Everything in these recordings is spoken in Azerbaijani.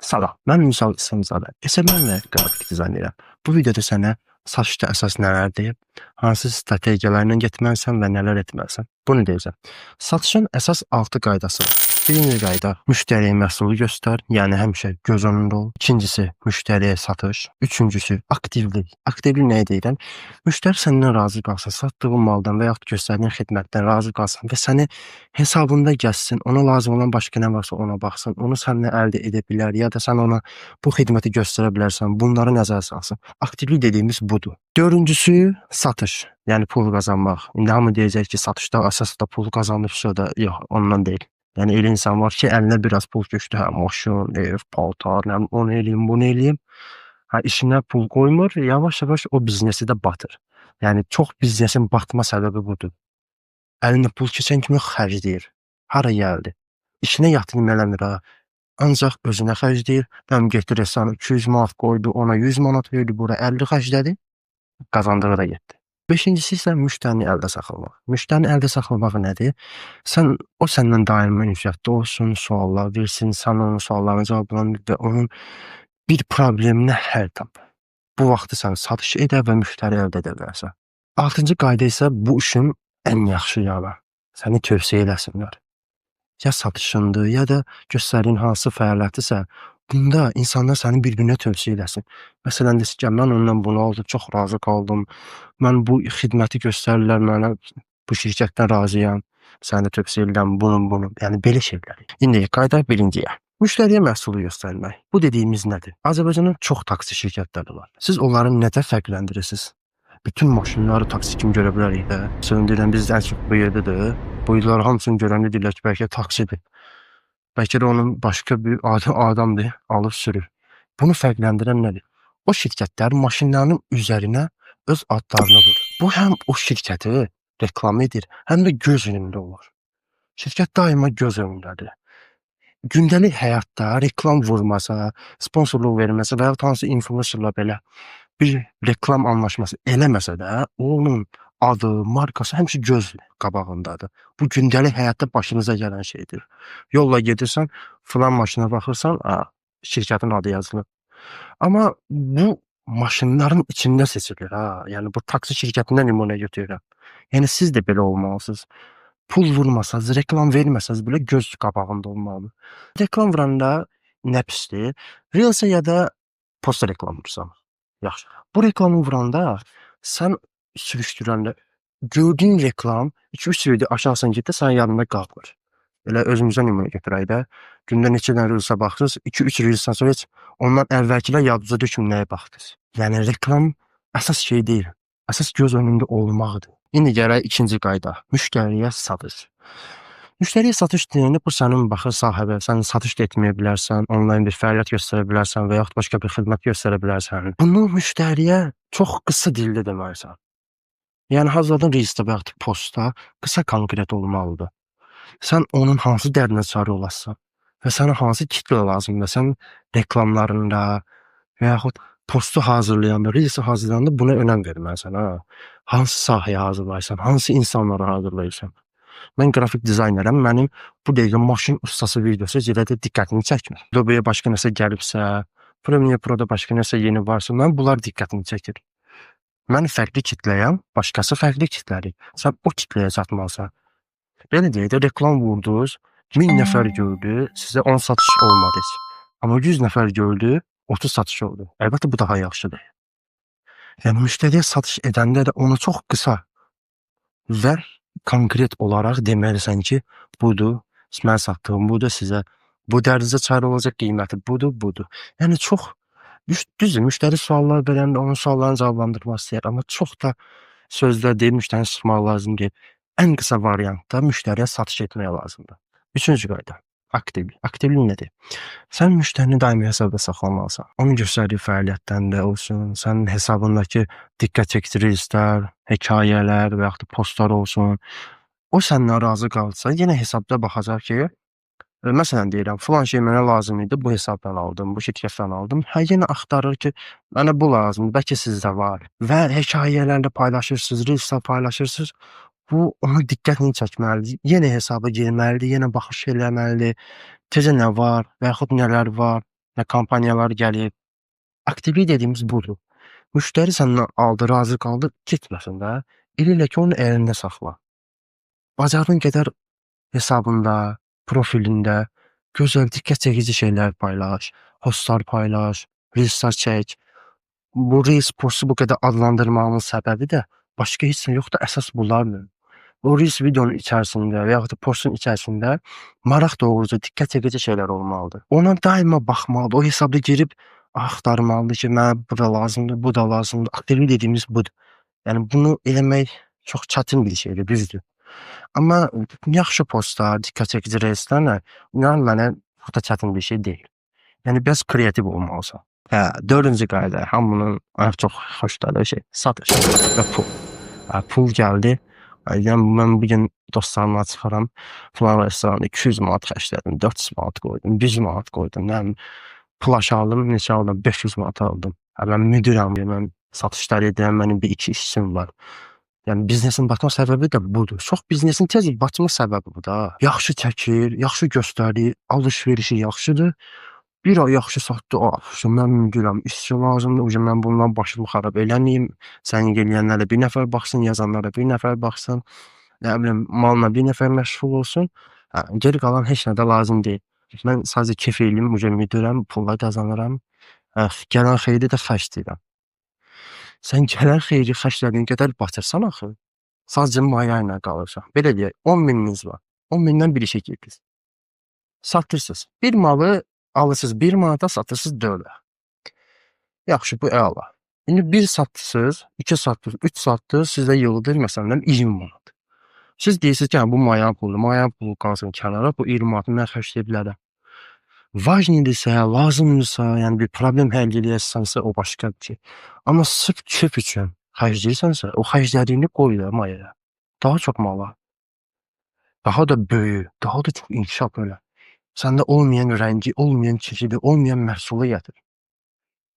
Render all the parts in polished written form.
Salam, mən Müsal İslamzadə. Mən qrafik dizayn edirəm. Bu videoda sənə satışda əsas nələrdir, hansı strategiyalarla getməlisən və nələr etməlisən, bunu deyəcəm. Satışın əsas 6 qaydası var. Birinci qayda, müştəriyə məhsulu göstər, yəni həmişə göz önündə ol. İkincisi, müştəriyə satış. Üçüncüsü, aktivlik. Aktivlik nəyə deyirəm? Müştəri səndən razı qalsın, satdığın maldan və yaxud göstərdiyin xidmətdən razı qalsın və səni hesabında gəzsin, ona lazım olan başqa nə varsa ona baxsın, onu səndən əldə edə bilər, ya da sən ona bu xidməti göstərə bilərsən, bunları nəzərə salsın. Aktivlik dediyimiz budur. Dördüncüsü, satış, yəni pul qazanmaq. İndi hamı deyəcək ki, satışda əsasda pul qazanırsa da, yox, ondan deyil. Yəni elə insan var ki, əlinə biraz pul düşdü, hə, maşın, ev, paltar, onu eləyim, bunu eləyim. Hə, işinə pul qoymur, yavaş-yavaş o biznesi də batır. Yəni çox biznesin batma səbəbi budur. Əlində pul keçən kimi xərcləyir. Hara gəldi? İşinə yatırım eləmir ha. Ancaq özünə xərcləyir. Bəm getdi restorana 200 manat qoydu, ona 100 manat verdi, bura 50 xərclədi, qazandığı da getdi. Beşincisi isə müştərini əldə saxlamaq. Müştərini əldə saxlamaq nədir? O səndən daimi ünsiyyətdə olsun, suallar versin, sən onun suallarına cavablandır və onun bir probleminə həll tap. Bu vaxtı sən satış edə və müştəri əldə edə bilərsən. 6-cı qayda isə bu işin ən yaxşı yanı. Səni tövsiyə eləsinlər. Ya satışındır, ya da göstərdiyin hansı fəaliyyətisə, bunda insanlar səni bir-birinə tövsiyə eləsin. Məsələn, desin ki, mən ondan bunu aldım, çox razı qaldım. Mən bu xidməti göstərirlər mənə, bu şirkətdən razıyam. Səni tövsiyə edirəm, bunu. Yəni, belə şeylər. İndi qayda birinciyə. Müştəriyə məhsulu göstərmək. Bu dediyimiz nədir? Azərbaycanın çox taksi şirkətləri var. Siz onları necə fərqləndirirsiniz? Bütün maşınları taksi kimi görə bilərik də. Söndürən biz ən çox bu yerdədir. Bu yıllar hamısını görəndə deyirlər ki, bəlkə taksidir. Bəlkə də onun başqa bir adamdır, alıb sürür. Bunu fərqləndirən nədir? O şirkətlər maşınlarının üzərinə öz adlarını vurur. Bu həm o şirkəti reklam edir, həm də göz önündə olur. Şirkət daima göz önündədir. Gündəlik həyatda reklam vurmasa, sponsorluq verməsə və ya hansı influencerla belə bir reklam anlaşması eləməsə də, onun adı, markası həmişə göz qabağındadır. Bu gündəlik həyatda başınıza gələn şeydir. Yolla gedirsən, filan maşına baxırsan, şirkətin adı yazılır. Amma bu maşınların içində seçilir. Yəni bu taksi şirkətindən nümunə götürürəm. Yəni siz də belə olmalısınız. Pul vurmasanız, reklam verməsəniz belə göz qabağında olmalı. Reklam vuranda nə pisdir? Reelsə ya da posta reklam vursan. Yaxşı. Bu reklamı vuranda sən sürüşdürəndə gördüyün reklam 2-3 video aşağısına getdə sənin yanında qalmır. Elə özümüzə nümunə götürək də. Gündə neçə dənə reelsə baxdınız, 2-3 reelsən sonra heç ondan əvvəlkilər yadınıza düşmür nəyə baxdınız. Yəni reklam əsas şey deyil. Əsas göz önündə olmaqdır. İndi gələk ikinci qayda. Müştəriyə satış. Müştəriyə satış deyəndə bu sənin baxır sahibə, sən satış da etməyə bilərsən, onlayn bir fəaliyyət göstərə bilərsən və yaxud başqa bir xidmət göstərə bilərsən. Bunu müştəriyə çox qısa dildə deməlisən. Yəni hazırladığın reelsdə və yaxud postda qısa konkret olmalıdır. Sən onun hansı dərdinə çarə olasın və sənə hansı kitlə lazımdır. Sən reklamlarında və yaxud postu hazırlayanda, reelsi hazırlayanda buna önəm verməlisən. Hansı sahəyə hazırlayırsan, hansı insanlara hazırlayırsan. Mən qrafik dizaynerəm, mənim bu dəqiqə maşın ustası videosu elə də diqqətimi çəkmir. Adobe-yə başqa nəsə gəlibsə, Premiere Pro-da başqa nəsə yeni varsa, mən bunlar diqqətimi çəkir. Mən fərqli kitləyəm, başqası fərqli kitlədir. Sən o kitləyə çatmalısan. Belə deyək də, reklam vurdunuz, 1000 nəfər gördü, sizə 10 satış olmadı. Amma 100 nəfər gördü, 30 satış oldu. Əlbəttə, bu daha yaxşıdır. Yəni, müştəriyə satış edəndə də onu çox qısa və konkret olaraq deməlisən ki, budur, mən satdığım budur sizə, bu dərdinizə çarə olacaq qiyməti budur. Yəni, çox düzdür, müştəri suallar verəndə onun suallarını cavablandırmaq istəyir, amma çox da sözlər deyil, müştərini sıxmaq lazım deyil. Ən qısa variantda müştəriyə satış etmək lazımdır. Üçüncü qayda, aktivlik. Aktivlik nədir? Sən müştərini daimi hesabda saxlamalısan. Onun göstərdiyi fəaliyyətdən də olsun, sənin hesabındakı diqqət çəkdiricilər, hekayələr və yaxud da postlar olsun. O səndən razı qalsa, yenə hesabda baxacaq ki, məsələn deyirəm, filan şey mənə lazım idi, bu hesabdan aldım, bu şirkətdən aldım. Yenə axtarır ki, mənə bu lazımdır, bəlkə sizdə var. Və hekayələrlə paylaşırsınız, reelslər paylaşırsınız. Bu, onu diqqətini çəkməlidir. Yenə hesaba girməlidir, yenə baxış eləməlidir. Tezə nə var və yaxud nələr var. nə kampaniyalar gəlib. Aktivlik dediyimiz budur. Müştəri səndən aldı, razı qaldı, getməsin də. Elə ki, onun əlində saxla. Bacardığın qədər hesabında, profilində gözəl, diqqət çəkici şeylər paylaş, postlar paylaş, reelslər çək. Bu reels postu bu qədər adlandırmağımın səbəbi də başqa heç nə yoxdur, əsas bunlardır. O reels videonun içərisində və yaxud da postun içərisində maraq doğurucu, diqqət çəkici şeylər olmalıdır. Ona daima baxmalıdır. O hesabda girib axtarmalıdır ki, mənə bu da lazımdır, bu da lazımdır. Aktivlik dediyimiz budur. Yəni bunu eləmək çox çətin bir şeydir, düzdür. Amma yaxşı postlar, diqqət çəkici reelslərlə inan mənə çox da çətin bir şey deyil. Yəni biraz kreativ olmalısan. Hə, 4-cü qayda hamının çox xoşladığı şey satış və pul. Pul gəldi. Yəni mən bu gün dostlarımla çıxaram, filan restoranda 200 manat xərclədim, 400 manat qoydum, 100 manat qoydum. Yəni plaş aldım, neçə aldım? 500 manat aldım. Mən müdirəm, mən satışlar edirəm, mənim bir iki işçim var. Yəni biznesin batma səbəbi də budur. Çox biznesin tez batma səbəbi bu da. Yaxşı çəkir, yaxşı göstərir, alış-verişi yaxşıdır. Bir ay yaxşı satdı, mən müdirəm, işçi lazımdır, mən bundan başımı xarab eləməyim. Səni eləyənlərə bir nəfər baxsın, yazanlara bir nəfər baxsın. Nə bilim, malla bir nəfər məşğul olsun. Geri qalan heç nə də lazım deyil. Mən sadəcə kef eləyim, müdirəm, pullar qazanıram. Gələn xeyri də xərcləyirəm. Sən gələn xeyri xərclədiyin qədər batırsan axı. Sadəcə maya ilə qalırsan. Belə deyək, 10 mininiz var. 10 mindən bir işə girdiniz. Satırsınız. Bir malı alırsınız 1 manata, satırsınız 4-ə. Yaxşı, bu əla. İndi 1 satdınız, 2 satdınız, 3 satdınız, sizə yığıldı məsələn 20 manat. Siz deyirsiniz ki, bu mayanın puludur, mayanın pulu qalsın kənara, bu 20 manatı mən xərcləyə bilərəm. Vacnidirsə, lazımdırsa, yəni bir problem həll eləyəsənsə, o başqa bir şey. Amma sırf kef üçün xərcləyirsənsə, o xərclədiyini qoy da mayaya. Daha çox mala. Daha da böyük, daha da çox inkişaf elə. Səndə olmayan rəngi, olmayan çeşidi, olmayan məhsulu gətir.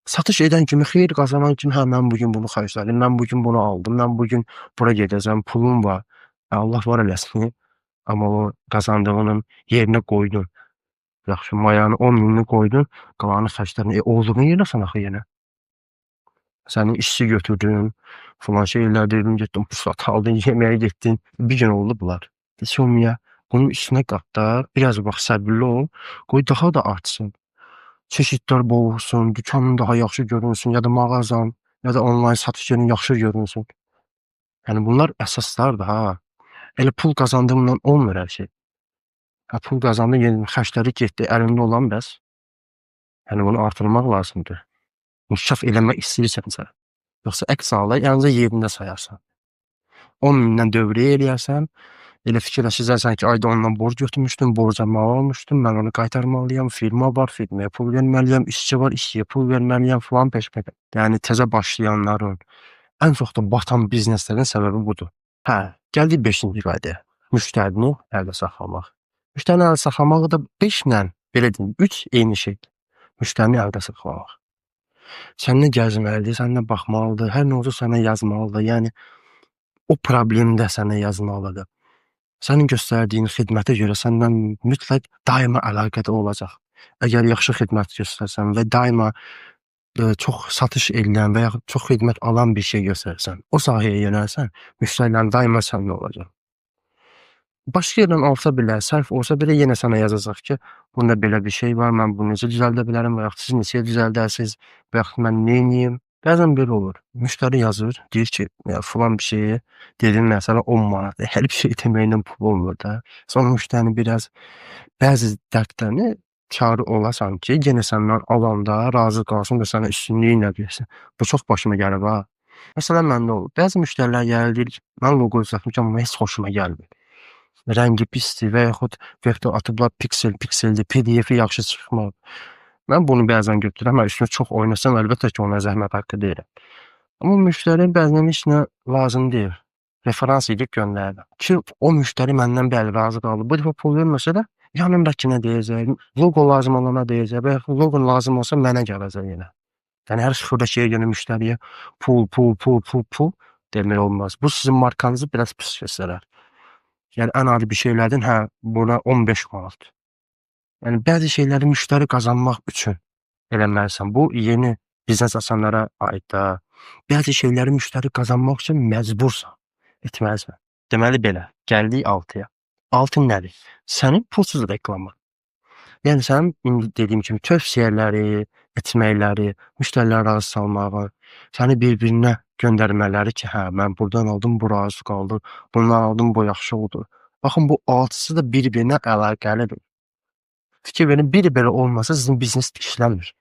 Satış edən kimi, xeyir qazanan kimi, hə, mən bugün bunu xərclədim, mən bugün bunu aldım, mən bugün bura gedəcəm, pulum var. Allah var eləsin. Amma o qazandığının yerinə qoydun. Yaxşı, mayanı 10 minini qoydun, qalanı xərclərini. Olduğun yerə sən axı yenə. Sənin işçi götürdün, filan şeylər dedin, getdin, pusat aldın, yeməyə getdin. Bir gün oldu bunlar. Sonra bunun üstünə qat da, biraz bax, səbirli ol, qoy daha da artsın. Çeşidlər bol olsun, dükanın daha yaxşı görünsün, ya da mağazan, ya da onlayn satış yerin yaxşı görünsün. Yəni bunlar əsaslardır, ha. Elə pul qazandığımla olmur hər şey. Pul qazandın, yəni xərcləri getdi, əlində olan bəs. Yəni bunu artırmaq lazımdır. İnkişaf eləmək istəyirsənsə. Yoxsa əks halda yalnızca yerində sayarsan. 10 mindən dövrəyə eləyərsən, elə fikirləşirsən ki, ayda ondan borc götürmüşdüm, borca mal almışdım, mən onu qaytarmalıyam, firma var, firmaya pul verməliyəm, işçi var, işçiyə pul verməliyəm, filan peşmədə. Yəni təzə başlayanların, ən çox da batan bizneslərin səbəbi budur. Hə, gəldik 5-ci qaydaya. Müştərini əldə saxlamaq. Müştərini əldə saxlamağı da 5 ilə, belə deyim, 3 eyni şeydir. Müştərini əldə saxlamaq. Səninlə gəzməlidir, səninlə baxmalıdır, hər nə olsa sənə yazmalıdır. Yəni o problemdə sənə yazmalıdır. Sənin göstərdiyin xidmətə görə səndən mütləq daima əlaqədə olacaq. Əgər yaxşı xidmət göstərsən və daima çox satış edilən və yaxud çox xidmət alan bir şey göstərsən, o sahəyə yönəlsən, müştərilərin daima səninlə olacaq. Başqa yerdən alsa belə, sərf olsa belə yenə sənə yazacaq ki, bunda belə bir şey var, mən bunu necə düzəldə bilərəm və yaxud siz necə düzəldərsiniz və yaxud mən neyniyim? Bəzən belə olur. Müştəri yazır, deyir ki, filan bir şeyi dedin məsələ 10 manat. Hər bir şey deməklə pul olmur da. Sonra müştərini biraz bəzi dərdlərini karı olasan ki, yenə səndən alanda razı qalsın və sənə üstünlüyü ilə versin. Bu çox başıma gəlib ha. Məsələn, məndə olur. Bəzi müştərilər gəlir, deyir ki, mən loqo düzəltmişəm, amma heç xoşuma gəlmir. Rəngi pisdir və yaxud vektor atıblar pikseldir, PDF-i yaxşı çıxmır. Mən bunu bəzən götürürəm, üstünə çox oynasam, əlbəttə ki, ona zəhmət haqqı deyirəm. Amma müştəri bəzən heç nə lazım deyil. Referans edib göndərirəm. Ki, o müştəri məndən bəli razı qaldı. Bu dəfə pul verməsə də, yanımdakına deyəcək, loqo lazım olana deyəcək və yaxud loqo lazım olsa mənə gələcək yenə. Yəni, hər sıfırda şeyə görə müştəriyə pul demək olmaz. Bu sizin markanızı biraz pis göstərər. Yəni, ən adi bir şeylərdən, hə, buna 15 manat. Yəni, bəzi şeyləri müştəri qazanmaq üçün eləməlisən. Bu yeni biznes açanlara aid də. Bəzi şeyləri müştəri qazanmaq üçün məcbursan, etməlisən. Deməli belə, gəldik 6-ya. 6 nədir? Sənin pulsuz reklamın. Yəni sənin indi dediyim kimi tövsiyələri, etməkləri, müştəriləri razı salmağı, səni bir-birinə göndərmələri ki, hə, mən burdan aldım, bu razı qaldı, bundan aldım, bu yaxşı oldu. Baxın, bu 6-sı da bir-birinə əlaqəlidir. Fikir verin, biri belə olmasa sizin biznes işləmir.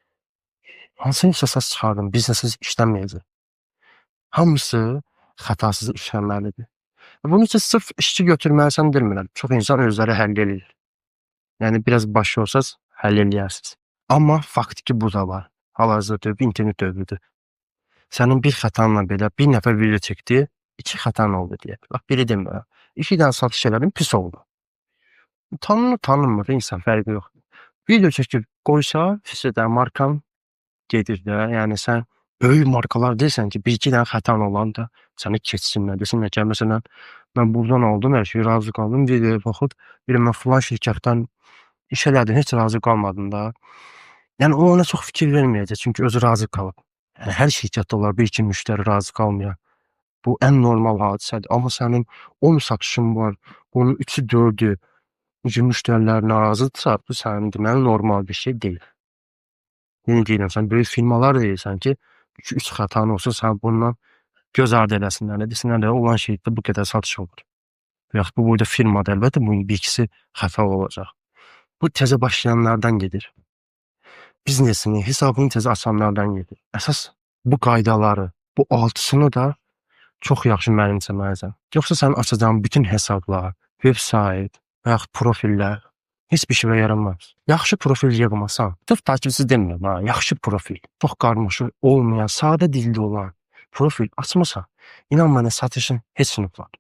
Hansı əsas çıxardın, biznesiniz işləməyəcək. Hamısı xətasız işləməlidir. Bunun üçün sırf işçi götürməlisən demirəm. Çox insan özləri həll edir. Yəni biraz başı olsaz həll eləyərsiniz. Amma faktiki bu da var. Hal-hazırda internet dövrüdür. Sənin bir xətanla belə bir nəfər video çəkdi, 2 xətan oldu deyə. Bax, biri demirəm. 2 dənə satış elədim, pis oldu. Tanınır, tanınmır, insan fərqi yoxdur. Video çəkib qoysa, sizə markan gedir də. Yəni sən böyük markalar deyirsən ki, 1-2 dənə xətan olanda səni keçsinlər, desinlər ki, məsələn, mən buradan aldım, hər şey razı qaldım, videoya baxıb, mən filan şirkətdən iş elədim, heç razı qalmadım da. Yəni o ona çox fikir verməyəcək, çünki özü razı qalıb. Yəni hər şirkətdə olar, bir-iki müştəri razı qalmayan. Bu ən normal hadisədir. Amma sənin 10 satışın var, bunun 3-ü, 4-ü müştərilər narazıdırsa, bu sənin deməli normal bir şey deyil. Yeni deyirəm, sən böyük firmalar deyirsən ki, 2-3 xətan olsa, sən bundan göz ardı eləsinlər, desinlər də olan şeydə bu qədər satış olur. Yaxud bu boyda firmada əlbəttə bunun bir-ikisi xəta olacaq. Bu təzə başlayanlardan gedir. Biznesini, hesabını təzə açanlardan gedir. Əsas bu qaydaları, bu 6-sını da çox yaxşı mənimsəməlisən. Yoxsa sənin açacağın bütün hesablar, veb-sayt və yaxud profillər heç bir şeyə yaramaz. Yaxşı profil yığmasan, sırf takipçi demirəm ha, yaxşı profil, çox qarmaşıq olmayan, sadə dildə olan profil açmasan, inan mənə satışın heç sınıf var.